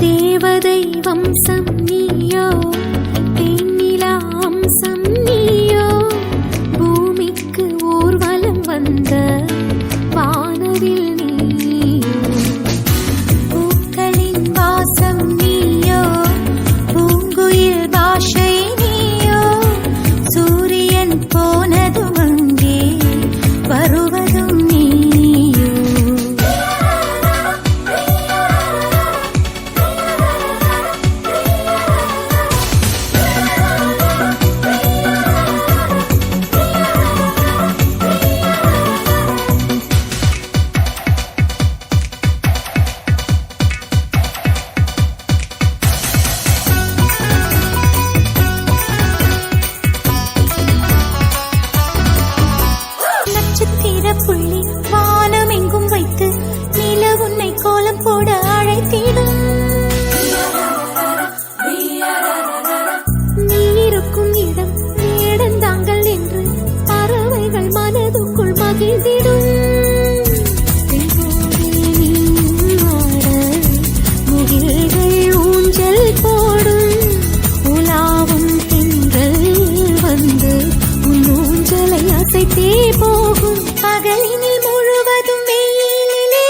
தேவதை வம்சம் நீயோ, தேனிலா அம்சம் நீயோ, பூமிக்கு ஊர்வலம் வந்த வானவில் நீயோ. பூக்களின் வாசம் நீயோ, பூங்குயில் பாஷை நீயோ, சூரியன் போனதும் அங்கே வருவதும் நீயோ. புள்ளி வானம் எங்கும் வைத்து நில உன்னை கோலம் போட அழைத்திடும். நீ இருக்கும் இடம் வேடந்தாங்கள் என்று பறவைகள் மனதுக்குள் மகிழ்ந்திடும். முகில்கள் ஊஞ்சல் போடும், உலாவும் திங்கள் வந்து உன் ஊஞ்சலை அசைத்தே போகும். பகலினில் முழுவதும் வெயிலிலே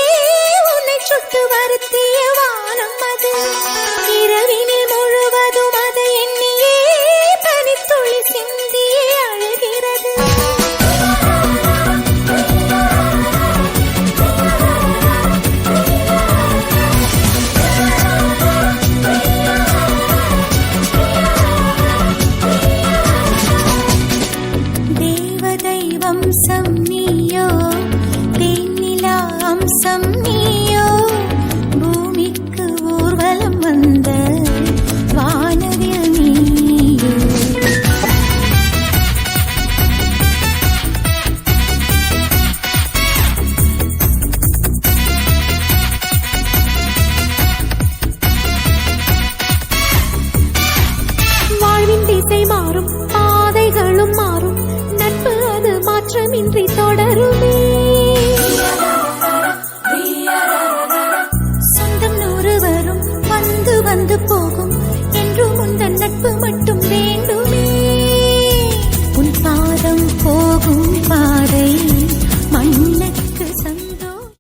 உன்னை சுட்டு வருத்திய வானம் அது, இரவினில் முழுவதும் அதை எண்ணியே பனித்துளி சிந்தியே அழுகிறது. தேவதை வம்சம் நீயோ, தேனிலா அம்சம் நீயோ, பூமிக்கு ஊர்வலம் வந்த வானவில் நீயோ. வாழ்வின் திசை மாறும், பாதைகளும் மாறும், நட்பு அது மாற்றமின்றி தொடருமே. சொந்தம் 100 வரும், வந்து வந்து போகும், என்றும் உந்தன் நட்பு மட்டும் வேண்டுமே. உன் பாதம் போகும் பாதை